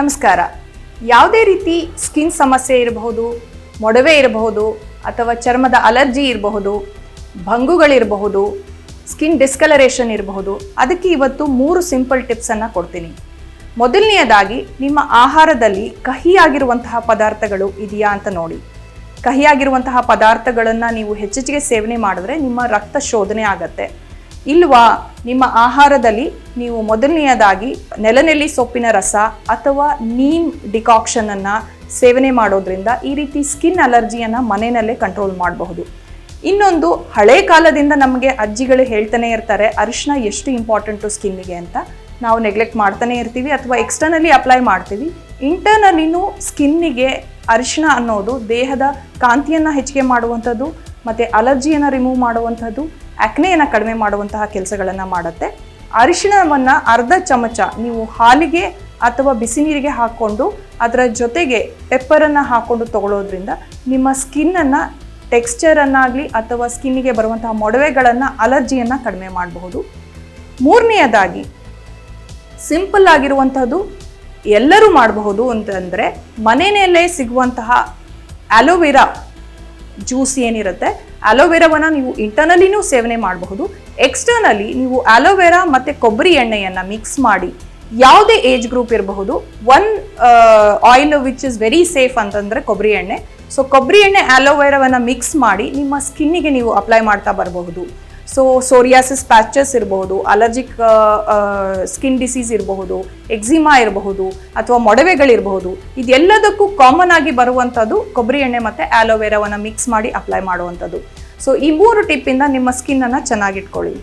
ನಮಸ್ಕಾರ. ಯಾವುದೇ ರೀತಿ ಸ್ಕಿನ್ ಸಮಸ್ಯೆ ಇರಬಹುದು, ಮೊಡವೆ ಇರಬಹುದು, ಅಥವಾ ಚರ್ಮದ ಅಲರ್ಜಿ ಇರಬಹುದು, ಭಂಗುಗಳಿರಬಹುದು, ಸ್ಕಿನ್ ಡಿಸ್ಕಲರೇಷನ್ ಇರಬಹುದು, ಅದಕ್ಕೆ ಇವತ್ತು 3 ಸಿಂಪಲ್ ಟಿಪ್ಸನ್ನು ಕೊಡ್ತೀನಿ. ಮೊದಲನೆಯದಾಗಿ, ನಿಮ್ಮ ಆಹಾರದಲ್ಲಿ ಕಹಿಯಾಗಿರುವಂತಹ ಪದಾರ್ಥಗಳು ಇದೆಯಾ ಅಂತ ನೋಡಿ. ಕಹಿಯಾಗಿರುವಂತಹ ಪದಾರ್ಥಗಳನ್ನು ನೀವು ಹೆಚ್ಚೆಚ್ಚಿಗೆ ಸೇವನೆ ಮಾಡಿದ್ರೆ ನಿಮ್ಮ ರಕ್ತ ಶೋಧನೆ ಆಗತ್ತೆ. ಇಲ್ವಾ, ನಿಮ್ಮ ಆಹಾರದಲ್ಲಿ ನೀವು ಮೊದಲನೆಯದಾಗಿ ನೆಲನೆಲ್ಲಿ ಸೊಪ್ಪಿನ ರಸ ಅಥವಾ ನೀಮ್ ಡಿಕಾಕ್ಷನನ್ನು ಸೇವನೆ ಮಾಡೋದ್ರಿಂದ ಈ ರೀತಿ ಸ್ಕಿನ್ ಅಲರ್ಜಿಯನ್ನು ಮನೆಯಲ್ಲೇ ಕಂಟ್ರೋಲ್ ಮಾಡಬಹುದು. ಇನ್ನೊಂದು, ಹಳೆ ಕಾಲದಿಂದ ನಮಗೆ ಅಜ್ಜಿಗಳು ಹೇಳ್ತಾನೆ ಇರ್ತಾರೆ ಅರಿಶಿನ ಎಷ್ಟು ಇಂಪಾರ್ಟೆಂಟು ಸ್ಕಿನ್ನಿಗೆ ಅಂತ. ನಾವು ನೆಗ್ಲೆಕ್ಟ್ ಮಾಡ್ತಾನೆ ಇರ್ತೀವಿ ಅಥವಾ ಎಕ್ಸ್ಟರ್ನಲಿ ಅಪ್ಲೈ ಮಾಡ್ತೀವಿ. ಇಂಟರ್ನಲಿನೂ ಸ್ಕಿನ್ನಿಗೆ ಅರಿಶಿನ ಅನ್ನೋದು ದೇಹದ ಕಾಂತಿಯನ್ನು ಹೆಚ್ಚಿಗೆ ಮಾಡುವಂಥದ್ದು ಮತ್ತು ಅಲರ್ಜಿಯನ್ನು ರಿಮೂವ್ ಮಾಡುವಂಥದ್ದು, ಆಕ್ನೆಯನ್ನು ಕಡಿಮೆ ಮಾಡುವಂತಹ ಕೆಲಸಗಳನ್ನು ಮಾಡುತ್ತೆ. ಅರಿಶಿಣವನ್ನು ಅರ್ಧ ಚಮಚ ನೀವು ಹಾಲಿಗೆ ಅಥವಾ ಬಿಸಿ ನೀರಿಗೆ ಹಾಕ್ಕೊಂಡು ಅದರ ಜೊತೆಗೆ ಪೆಪ್ಪರನ್ನು ಹಾಕ್ಕೊಂಡು ತಗೊಳ್ಳೋದ್ರಿಂದ ನಿಮ್ಮ ಸ್ಕಿನ್ನನ್ನು ಟೆಕ್ಸ್ಚರನ್ನಾಗಲಿ ಅಥವಾ ಸ್ಕಿನ್ನಿಗೆ ಬರುವಂತಹ ಮೊಡವೆಗಳನ್ನು ಅಲರ್ಜಿಯನ್ನು ಕಡಿಮೆ ಮಾಡಬಹುದು. ಮೂರನೆಯದಾಗಿ, ಸಿಂಪಲ್ ಆಗಿರುವಂಥದ್ದು ಎಲ್ಲರೂ ಮಾಡಬಹುದು ಅಂತಂದರೆ ಮನೆಯಲ್ಲೇ ಸಿಗುವಂತಹ ಆಲೋವೆರಾ ಜ್ಯೂಸ್ ಏನಿರುತ್ತೆ, ಆಲೋವೆರಾವನ್ನು ನೀವು ಇಂಟರ್ನಲಿನೂ ಸೇವನೆ ಮಾಡಬಹುದು. ಎಕ್ಸ್ಟರ್ನಲಿ ನೀವು ಆಲೋವೆರಾ ಮತ್ತು ಕೊಬ್ಬರಿ ಎಣ್ಣೆಯನ್ನು ಮಿಕ್ಸ್ ಮಾಡಿ, ಯಾವುದೇ ಏಜ್ ಗ್ರೂಪ್ ಇರಬಹುದು, one oil which is very safe ಅಂತಂದರೆ ಕೊಬ್ಬರಿ ಎಣ್ಣೆ. ಸೊ ಕೊಬ್ಬರಿ ಎಣ್ಣೆ ಆಲೋವೆರಾವನ್ನು ಮಿಕ್ಸ್ ಮಾಡಿ ನಿಮ್ಮ ಸ್ಕಿನ್ನಿಗೆ ನೀವು ಅಪ್ಲೈ ಮಾಡ್ತಾ ಬರಬಹುದು. ಸೊ ಸೋರಿಯಾಸಿಸ್ ಪ್ಯಾಚಸ್ ಇರಬಹುದು, ಅಲರ್ಜಿಕ್ ಸ್ಕಿನ್ ಡಿಸೀಸ್ ಇರಬಹುದು, ಎಕ್ಸಿಮಾ ಇರಬಹುದು ಅಥವಾ ಮೊಡವೆಗಳಿರಬಹುದು. ಇದೆಲ್ಲದಕ್ಕೂ ಕಾಮನ್ ಆಗಿ ಬರುವಂಥದ್ದು ಕೊಬ್ಬರಿ ಎಣ್ಣೆ ಮತ್ತು ಆಲೋವೆರಾವನ್ನು ಮಿಕ್ಸ್ ಮಾಡಿ ಅಪ್ಲೈ ಮಾಡುವಂಥದ್ದು. ಸೊ ಈ 3 ಟಿಪ್ಪಿಂದ ನಿಮ್ಮ ಸ್ಕಿನ್ನನ್ನು ಚೆನ್ನಾಗಿಟ್ಕೊಳ್ಳಿ.